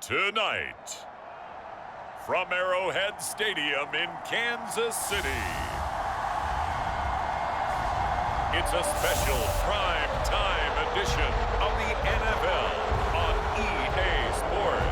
Tonight, from Arrowhead Stadium in Kansas City, it's a special prime time edition of the NFL on EA Sports.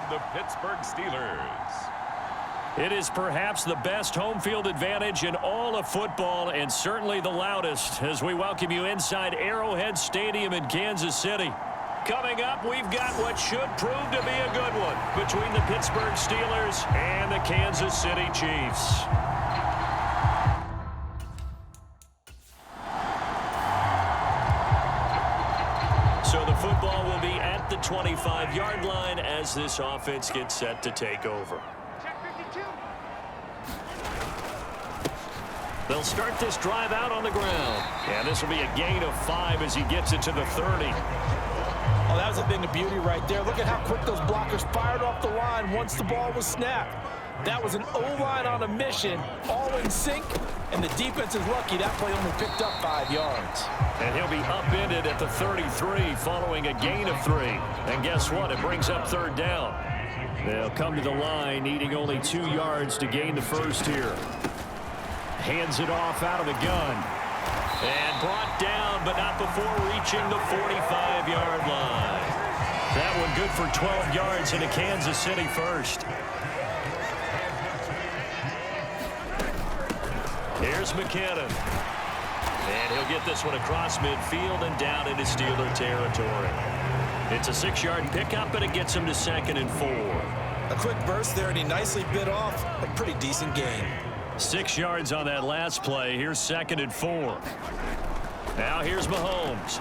The Pittsburgh Steelers. It is perhaps the best home field advantage in all of football, and certainly the loudest, as we welcome you inside Arrowhead Stadium in Kansas City. Coming up, we've got what should prove to be a good one between the Pittsburgh Steelers and the Kansas City Chiefs. So the football will be at the 25-yard line as this offense gets set to take over. They'll start this drive out on the ground. And this will be a gain of 5 as he gets it to the 30. Oh, that was a thing of beauty right there. Look at how quick those blockers fired off the line once the ball was snapped. That was an O-line on a mission, all in sync, and the defense is lucky that play only picked up 5 yards. And he'll be upended at the 33 following a gain of 3. And guess what? It brings up third down. They'll come to the line needing only 2 yards to gain the first here. Hands it off out of the gun. And brought down, but not before reaching the 45-yard line. That one good for 12 yards into Kansas City first. Here's McKinnon. And he'll get this one across midfield and down into Steeler territory. It's a 6-yard pickup, and it gets him to 2nd and 4. A quick burst there, and he nicely bit off a pretty decent gain. 6 yards on that last play. Here's 2nd and 4. Now here's Mahomes.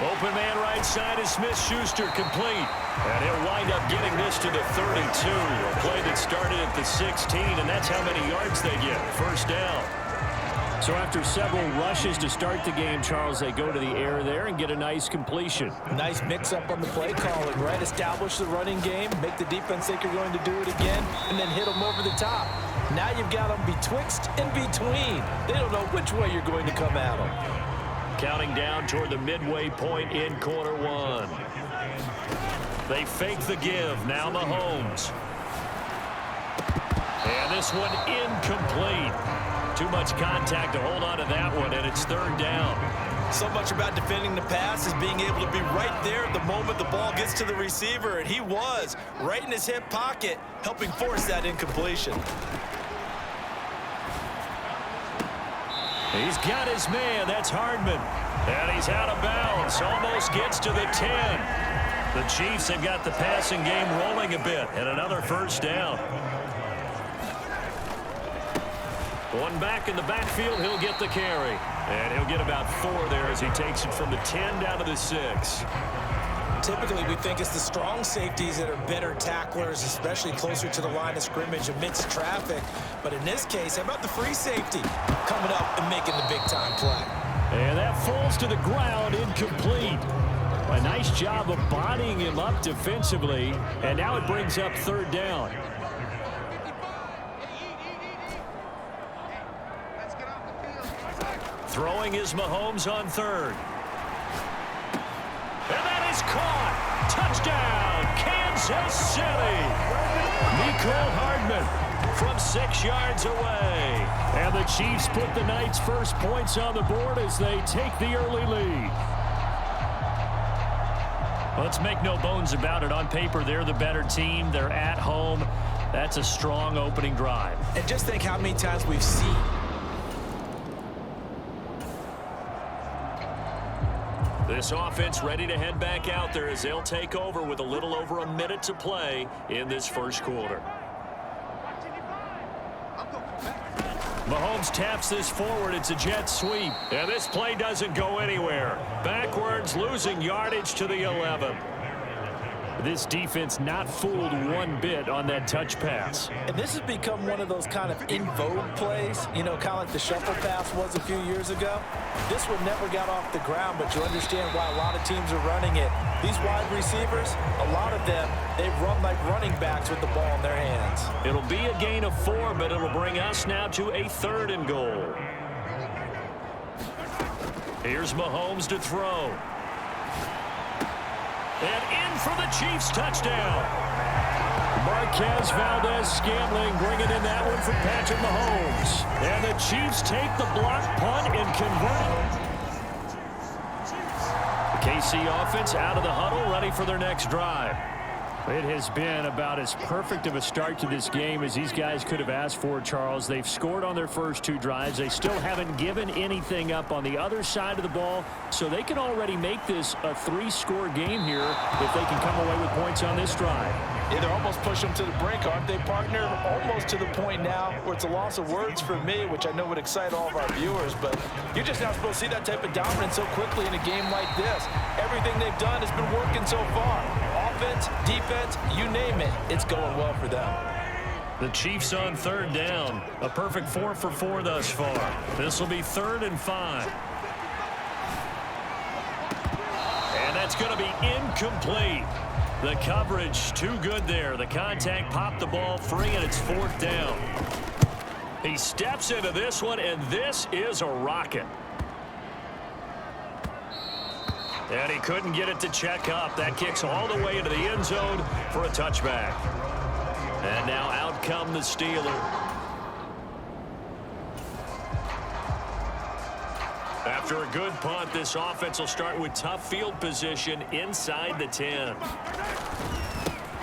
Open man right side is Smith-Schuster, complete. And he'll wind up getting this to the 32. A play that started at the 16, and that's how many yards they get. First down. So after several rushes to start the game, Charles, they go to the air there and get a nice completion. Nice mix-up on the play calling, right? Establish the running game, make the defense think you're going to do it again, and then hit them over the top. Now you've got them betwixt and between. They don't know which way you're going to come at them. Counting down toward the midway point in quarter 1. They fake the give. Now Mahomes. And this one incomplete. Too much contact to hold on to that one, and it's third down. So much about defending the pass is being able to be right there at the moment the ball gets to the receiver, and he was right in his hip pocket, helping force that incompletion. He's got his man. That's Hardman. And he's out of bounds. Almost gets to the 10. The Chiefs have got the passing game rolling a bit, and another first down. One back in the backfield, he'll get the carry. And he'll get about 4 there as he takes it from the 10 down to the 6. Typically, we think it's the strong safeties that are better tacklers, especially closer to the line of scrimmage amidst traffic. But in this case, how about the free safety coming up and making the big-time play? And that falls to the ground, incomplete. A nice job of bodying him up defensively, and now it brings up third down. Throwing is Mahomes on third. And that is caught. Touchdown, Kansas City. Mecole Hardman from 6 yards away. And the Chiefs put the night's first points on the board as they take the early lead. Let's make no bones about it. On paper, they're the better team. They're at home. That's a strong opening drive. And just think how many times we've seen. This offense ready to head back out there as they'll take over with a little over a minute to play in this first quarter. Mahomes taps this forward. It's a jet sweep. And this play doesn't go anywhere. Backwards, losing yardage to the 11. This defense not fooled one bit on that touch pass. And this has become one of those kind of in vogue plays, you know, kind of like the shuffle pass was a few years ago. This one never got off the ground, but you understand why a lot of teams are running it. These wide receivers, a lot of them, they run like running backs with the ball in their hands. It'll be a gain of 4, but it'll bring us now to a 3rd and goal. Here's Mahomes to throw. And in for the Chiefs touchdown. Marquez Valdez-Scantling bringing in that one from Patrick Mahomes. And the Chiefs take the block punt and convert. The KC offense out of the huddle, ready for their next drive. It has been about as perfect of a start to this game as these guys could have asked for, Charles. They've scored on their first 2 drives. They still haven't given anything up on the other side of the ball, so they can already make this a 3-score game here if they can come away with points on this drive. Yeah, they're almost pushing them to the brink, aren't they, partner? Almost to the point now where it's a loss of words for me, which I know would excite all of our viewers, but you're just not supposed to see that type of dominance so quickly in a game like this. Everything they've done has been working so far. Offense, defense, you name it, it's going well for them. The Chiefs on 3rd down. A perfect 4 for 4 thus far. This will be 3rd and 5. And that's going to be incomplete. The coverage too good there. The contact popped the ball free, and it's 4th down. He steps into this one, and this is a rocket. And he couldn't get it to check up. That kicks all the way into the end zone for a touchback. And now out come the Steelers. After a good punt, this offense will start with tough field position inside the 10.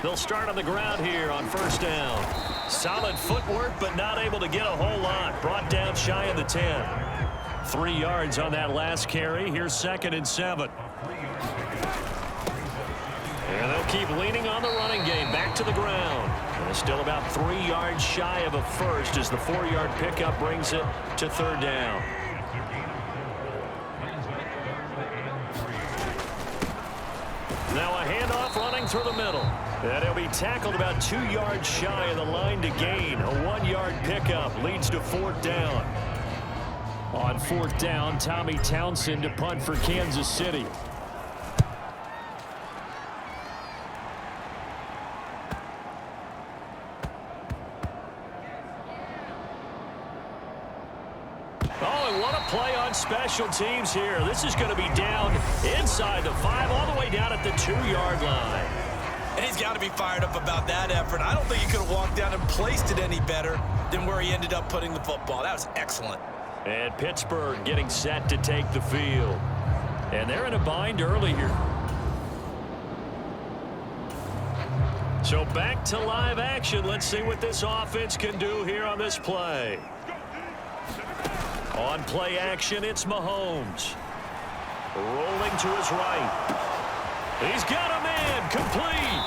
They'll start on the ground here on 1st down. Solid footwork, but not able to get a whole lot. Brought down shy of the 10. 3 yards on that last carry. Here's 2nd and 7. And they'll keep leaning on the running game. Back to the ground. And still about 3 yards shy of a first as the 4-yard pickup brings it to 3rd down. Now a handoff running through the middle. And he'll be tackled about 2 yards shy of the line to gain. A 1-yard pickup leads to 4th down. On 4th down, Tommy Townsend to punt for Kansas City. Oh, and what a play on special teams here. This is going to be down inside the 5, all the way down at the 2-yard line. And he's got to be fired up about that effort. I don't think he could have walked down and placed it any better than where he ended up putting the football. That was excellent. And Pittsburgh getting set to take the field. And they're in a bind early here. So back to live action. Let's see what this offense can do here on this play. On play action, it's Mahomes. Rolling to his right. He's got a man, complete.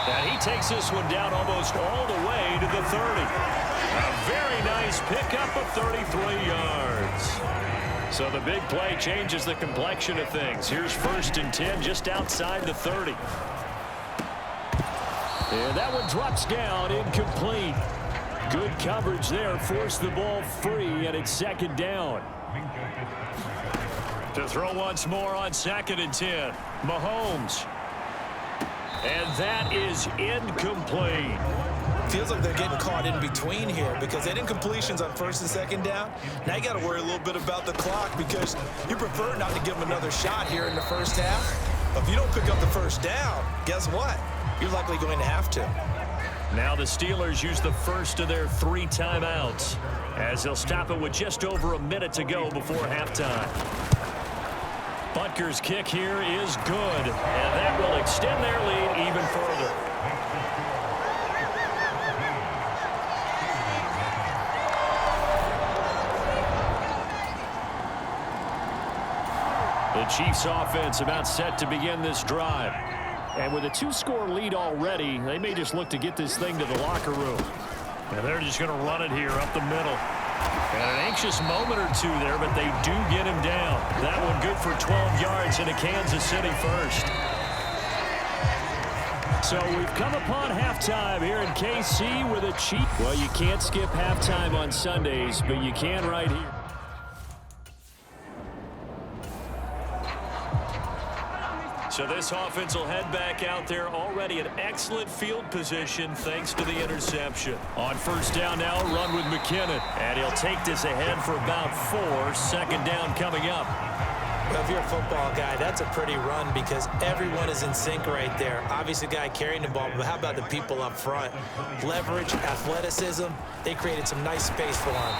And he takes this one down almost all the way to the 30. A very nice pickup of 33 yards. So the big play changes the complexion of things. Here's 1st and 10 just outside the 30. And that one drops down, incomplete. Good coverage there, forced the ball free, and it's 2nd down. To throw once more on 2nd and 10. Mahomes. And that is incomplete. Feels like they're getting caught in between here because they didn't incompletions on 1st and 2nd down. Now you got to worry a little bit about the clock because you prefer not to give them another shot here in the 1st half. But if you don't pick up the 1st down, guess what? You're likely going to have to. Now the Steelers use the 1st of their 3 timeouts as they'll stop it with just over a minute to go before halftime. Butker's kick here is good, and that will extend their lead even further. Chiefs offense about set to begin this drive. And with a 2-score lead already, they may just look to get this thing to the locker room. And they're just going to run it here up the middle. And an anxious moment or two there, but they do get him down. That one good for 12 yards into Kansas City first. So we've come upon halftime here in KC with a cheat. Well, you can't skip halftime on Sundays, but you can right here. So this offense will head back out there, already an excellent field position thanks to the interception. On first down now, a run with McKinnon. And he'll take this ahead for about 4. Second down coming up. Well, if you're a football guy, that's a pretty run because everyone is in sync right there. Obviously, the guy carrying the ball, but how about the people up front? Leverage, athleticism, they created some nice space for him.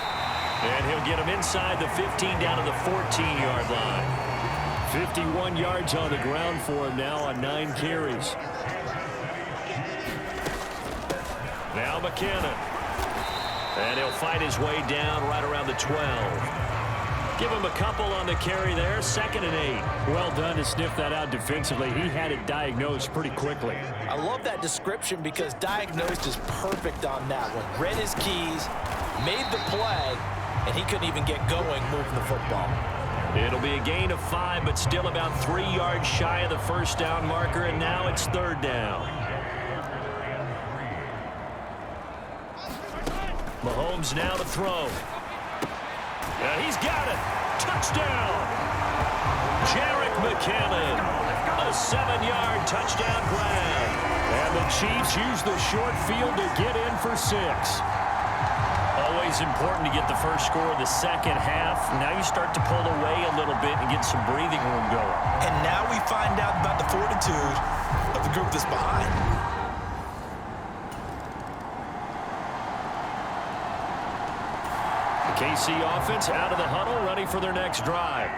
And he'll get him inside the 15 down to the 14-yard line. 51 yards on the ground for him now on 9 carries. Now McKinnon. And he'll fight his way down right around the 12. Give him a couple on the carry there. 2nd and 8. Well done to sniff that out defensively. He had it diagnosed pretty quickly. I love that description because diagnosed is perfect on that one. Read his keys, made the play, and he couldn't even get going moving the football. It'll be a gain of 5, but still about 3 yards shy of the first down marker, and now it's 3rd down. Mahomes now to throw. And he's got it. Touchdown. Jerick McKinnon. A 7-yard touchdown grab. And the Chiefs use the short field to get in for 6. Always important to get the first score of the second half. Now you start to pull away a little bit and get some breathing room going. And now we find out about the fortitude of the group that's behind. The KC offense out of the huddle, ready for their next drive.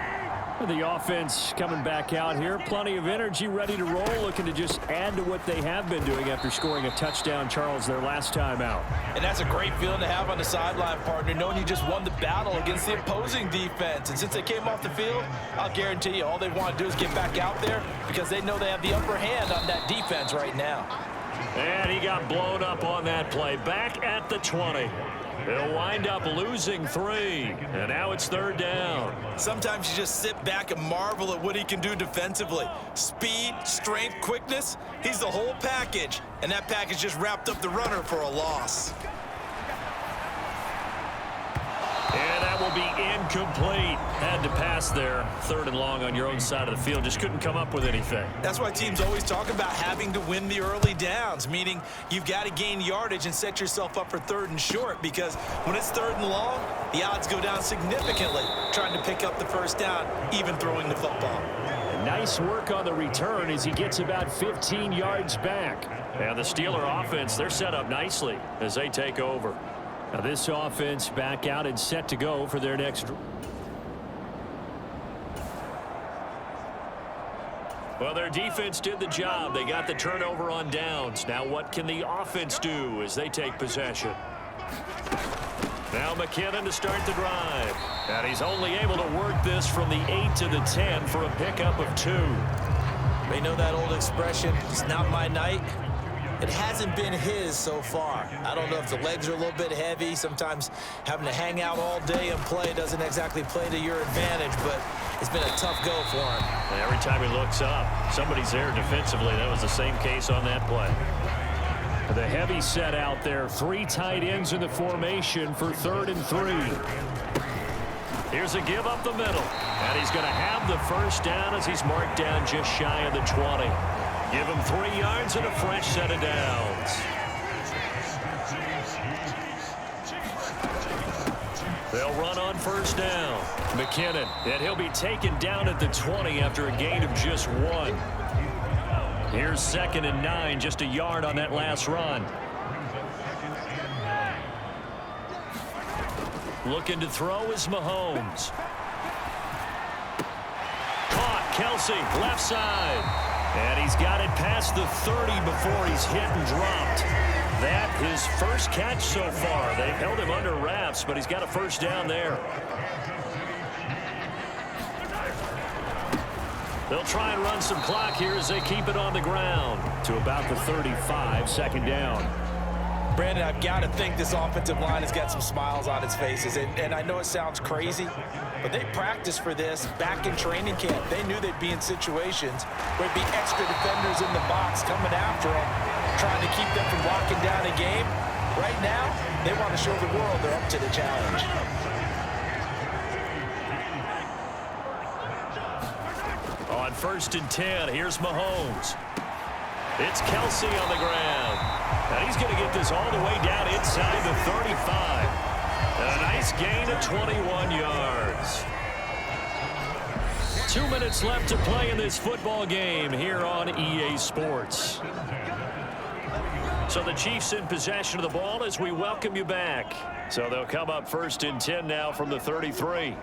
The offense coming back out here. Plenty of energy, ready to roll, looking to just add to what they have been doing after scoring a touchdown, Charles, their last time out. And that's a great feeling to have on the sideline, partner, knowing you just won the battle against the opposing defense. And since they came off the field, I'll guarantee you all they want to do is get back out there because they know they have the upper hand on that defense right now. And he got blown up on that play. Back at the 20. They'll wind up losing 3, and now it's 3rd down. Sometimes you just sit back and marvel at what he can do defensively. Speed, strength, quickness, he's the whole package, and that package just wrapped up the runner for a loss. And that will be incomplete. Had to pass there. 3rd and long on your own side of the field. Just couldn't come up with anything. That's why teams always talk about having to win the early downs, meaning you've got to gain yardage and set yourself up for 3rd and short, because when it's 3rd and long, the odds go down significantly trying to pick up the first down, even throwing the football. Nice work on the return as he gets about 15 yards back. Now the Steeler offense, they're set up nicely as they take over. Now this offense back out and set to go for their next. Well, their defense did the job. They got the turnover on downs. Now what can the offense do as they take possession? Now McKinnon to start the drive. And he's only able to work this from the 8 to the 10 for a pickup of 2. They know that old expression, it's not my night. It hasn't been his so far. I don't know if the legs are a little bit heavy. Sometimes having to hang out all day and play doesn't exactly play to your advantage, but it's been a tough go for him. And every time he looks up, somebody's there defensively. That was the same case on that play. The heavy set out there. 3 tight ends in the formation for 3rd and 3. Here's a give up the middle. And he's going to have the first down as he's marked down just shy of the 20. Give him 3 yards and a fresh set of downs. They'll run on first down. McKinnon, and he'll be taken down at the 20 after a gain of just 1. Here's 2nd and 9, just a yard on that last run. Looking to throw is Mahomes. Caught, Kelsey, left side. And he's got it past the 30 before he's hit and dropped. That his first catch so far. They've held him under wraps, but he's got a first down there. They'll try and run some clock here as they keep it on the ground to about the 35, second down. Brandon, I've got to think this offensive line has got some smiles on its faces. And I know it sounds crazy, but they practiced for this back in training camp. They knew they'd be in situations where there'd be extra defenders in the box coming after them, trying to keep them from locking down a game. Right now, they want to show the world they're up to the challenge. On 1st and 10, here's Mahomes. It's Kelsey on the ground. And he's going to get this all the way down inside the 35. And a nice gain of 21 yards. 2 minutes left to play in this football game here on EA Sports. So the Chiefs in possession of the ball as we welcome you back. So they'll come up 1st and 10 now from the 33.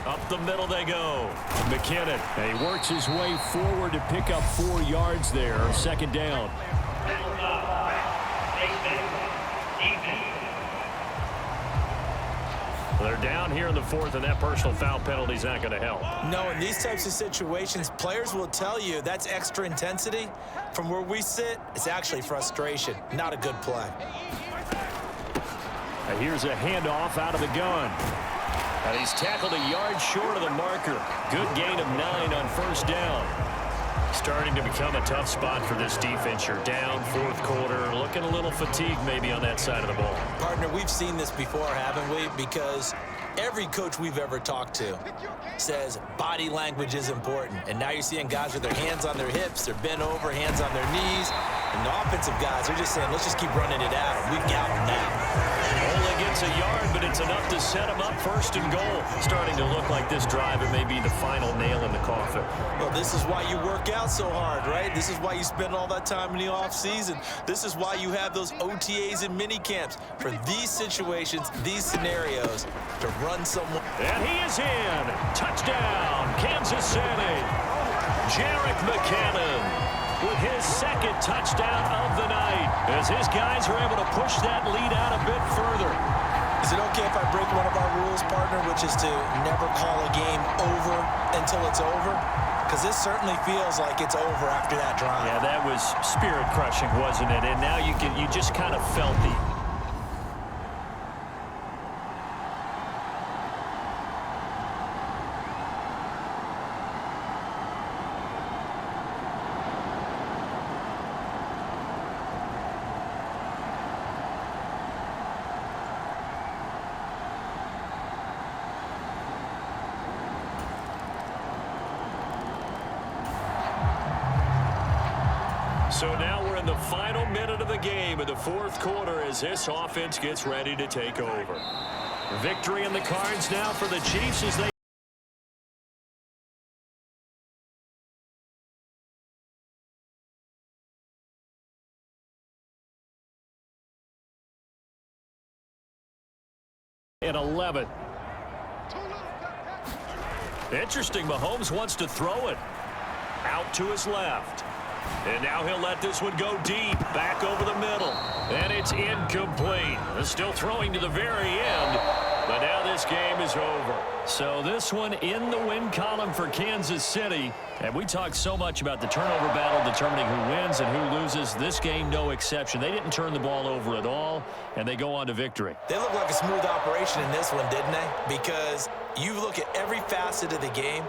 Up the middle they go. McKinnon. And he works his way forward to pick up 4 yards there. 2nd down. They're down here in the 4th, and that personal foul penalty is not going to help. No, in these types of situations, players will tell you that's extra intensity. From where we sit, it's actually frustration. Not a good play. And here's a handoff out of the gun. And he's tackled a yard short of the marker. Good gain of 9 on 1st down. Starting to become a tough spot for this defense. You're down 4th quarter. Looking a little fatigued maybe on that side of the ball. Partner, we've seen this before, haven't we? Because every coach we've ever talked to says body language is important. And now you're seeing guys with their hands on their hips, they're bent over, hands on their knees. And the offensive guys are just saying, let's just keep running it at them. We've got them now. Only gets a yard, but it's enough to set him up 1st and goal. Starting to look like this drive, it may be the final nail in the coffin. Well, this is why you work out so hard, right? This is why you spend all that time in the offseason. This is why you have those OTAs and mini camps for these situations, these scenarios, to run someone. And he is in. Touchdown, Kansas City. Jerick McKinnon with his 2nd touchdown of the night as his guys are able to push that lead out a bit further. Is it okay if I break one of our rules, partner, which is to never call a game over until it's over? Because this certainly feels like it's over after that drive. Yeah, that was spirit-crushing, wasn't it? And now you just kind of felt the... So now we're in the final minute of the game in the 4th quarter as this offense gets ready to take over. Victory in the cards now for the Chiefs as they in 11. Interesting, Mahomes wants to throw it out to his left. And now he'll let this one go deep, back over the middle. And it's incomplete. Still throwing to the very end, but now this game is over. So this one in the win column for Kansas City. And we talked so much about the turnover battle determining who wins and who loses. This game, no exception. They didn't turn the ball over at all, and they go on to victory. They look like a smooth operation in this one, didn't they? Because you look at every facet of the game,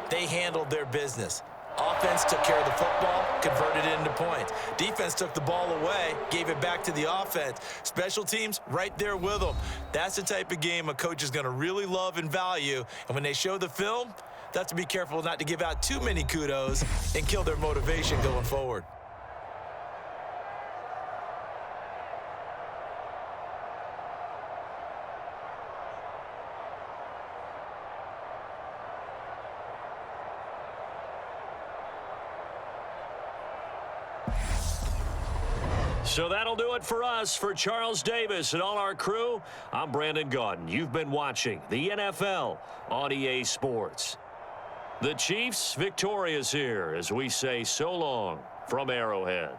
they handled their business. Offense took care of the football, converted it into points. Defense took the ball away, gave it back to the offense. Special teams, right there with them. That's the type of game a coach is going to really love and value. And when they show the film, they have to be careful not to give out too many kudos and kill their motivation going forward. So that'll do it for us. For Charles Davis and all our crew, I'm Brandon Gaudin. You've been watching the NFL on EA Sports. The Chiefs victorious here as we say so long from Arrowhead.